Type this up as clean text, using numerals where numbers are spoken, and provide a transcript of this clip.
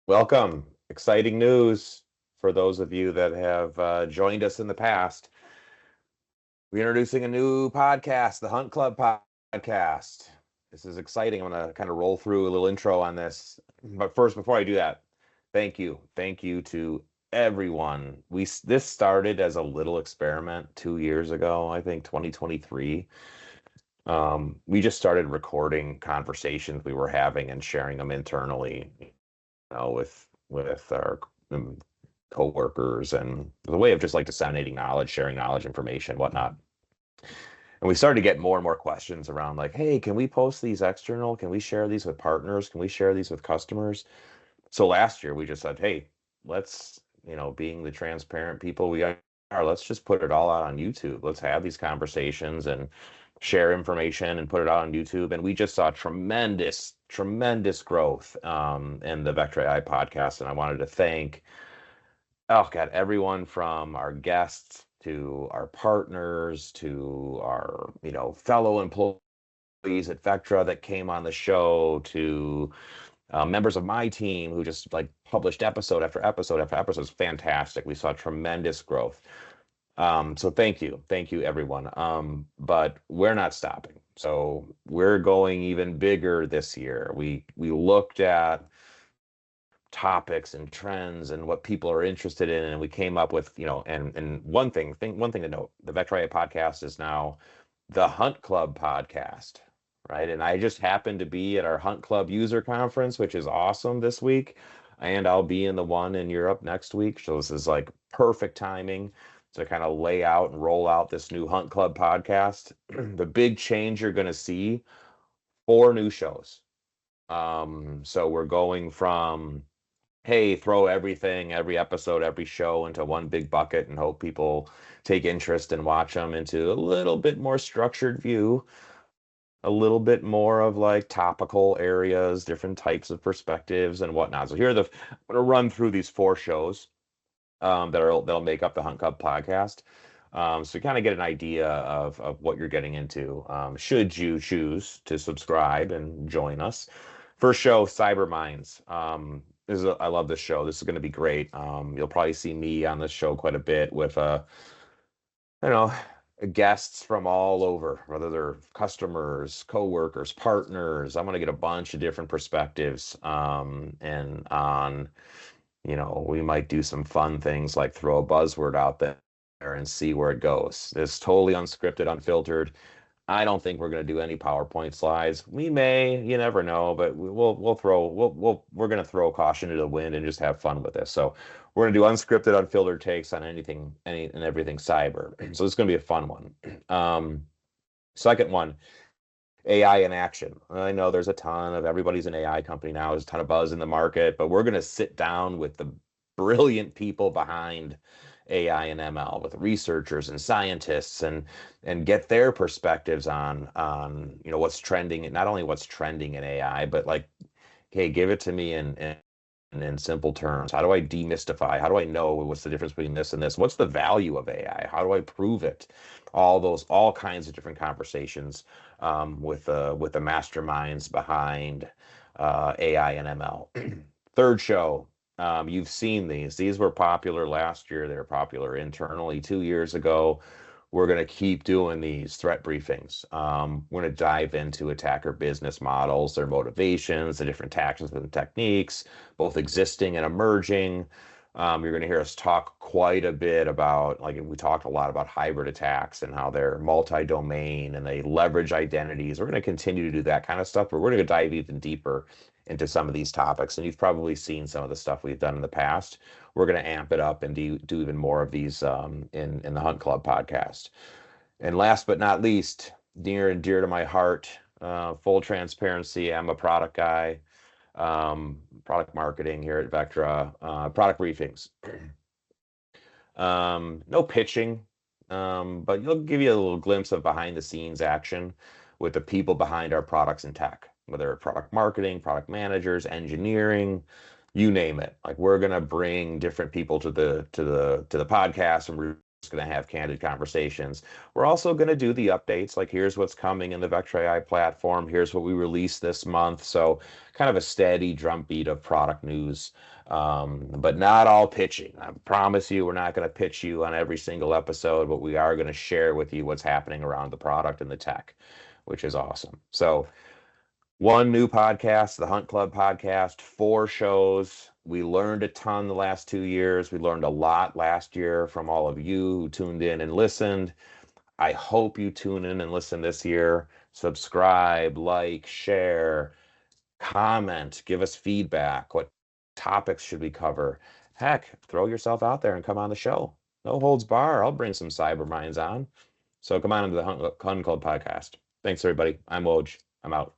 Welcome. Exciting news for those of you that have joined us in the past. We're introducing a new podcast, the Hunt Club podcast. This is exciting. I'm going to kind of roll through a little intro on this. But first, before I do that, thank you. Thank you to everyone. This started as a little experiment 2 years ago, I think 2023. We just started recording conversations we were having and sharing them internally, with our coworkers, and the way of just like disseminating knowledge, sharing knowledge, information, whatnot. And we started to get more and more questions around like, hey, can we post these external? Can we share these with partners? Can we share these with customers? So last year we just said, hey, let's, being the transparent people we are, let's just put it all out on YouTube. Let's have these conversations and share information and put it out on YouTube. And we just saw tremendous growth in the Vectra AI podcast. And I wanted to thank, oh God, everyone from our guests to our partners to our, fellow employees at Vectra that came on the show to members of my team who just like published episode after episode after episode. It's fantastic. We saw tremendous growth. So thank you everyone. But we're not stopping. So we're going even bigger this year. We looked at topics and trends and what people are interested in, and we came up with, and one thing to note, the Vectra AI podcast is now the Hunt Club podcast, right? And I just happened to be at our Hunt Club user conference, which is awesome this week, and I'll be in the one in Europe next week. So this is like perfect timing to kind of lay out and roll out this new Hunt Club podcast. The big change you're going to see, 4 new shows. So we're going from, hey, throw everything, every episode, every show into one big bucket and hope people take interest and watch them, into a little bit more structured view, a little bit more of like topical areas, different types of perspectives and whatnot. So I'm going to run through these 4 shows that'll make up the Hunt Club podcast. So you kind of get an idea of what you're getting into, should you choose to subscribe and join us. First show, Cyber Minds. I love this show. This is going to be great. You'll probably see me on this show quite a bit with you know, guests from all over, whether they're customers, coworkers, partners. I'm going to get a bunch of different perspectives, and on, we might do some fun things like throw a buzzword out there and see where it goes. It's totally unscripted, unfiltered. I don't think we're going to do any PowerPoint slides. We may, you never know, but we're going to throw caution to the wind and just have fun with this. So we're going to do unscripted, unfiltered takes on any and everything cyber. So it's going to be a fun one. Second one, AI in action. I know there's a ton of, everybody's an AI company now. There's a ton of buzz in the market, but we're going to sit down with the brilliant people behind AI and ML, with researchers and scientists, and get their perspectives on what's trending, and not only what's trending in AI, but like, hey, give it to me in simple terms. How do I demystify? How do I know what's the difference between this and this? What's the value of AI? How do I prove it? All kinds of different conversations, with the masterminds behind AI and ML. Third show, you've seen these. These were popular last year. They were popular internally 2 years ago. We're going to keep doing these threat briefings. We're going to dive into attacker business models, their motivations, the different tactics and techniques, both existing and emerging. You're going to hear us talk quite a bit about, like we talked a lot about hybrid attacks and how they're multi-domain and they leverage identities. We're going to continue to do that kind of stuff, but we're going to dive even deeper into some of these topics. And you've probably seen some of the stuff we've done in the past. We're going to amp it up and do even more of these in the Hunt Club podcast. And last but not least, near and dear to my heart, full transparency, I'm a product guy, product marketing here at Vectra, product briefings. No pitching, but you'll give you a little glimpse of behind the scenes action with the people behind our products and tech, whether product marketing, product managers, engineering, you name it. Like, we're gonna bring different people to the podcast and going to have candid conversations. We're also going to do the updates, like here's what's coming in the Vectra AI platform, here's what we released this month. So kind of a steady drumbeat of product news, but not all pitching. I promise you, we're not going to pitch you on every single episode, but we are going to share with you what's happening around the product and the tech, which is awesome. So one new podcast, the Hunt Club podcast, 4 shows. We learned a ton the last 2 years. We learned a lot last year from all of you who tuned in and listened. I hope you tune in and listen this year. Subscribe, like, share, comment, give us feedback. What topics should we cover? Heck, throw yourself out there and come on the show. No holds bar. I'll bring some cyber minds on. So come on into the Hunt Club podcast. Thanks, everybody. I'm Woj. I'm out.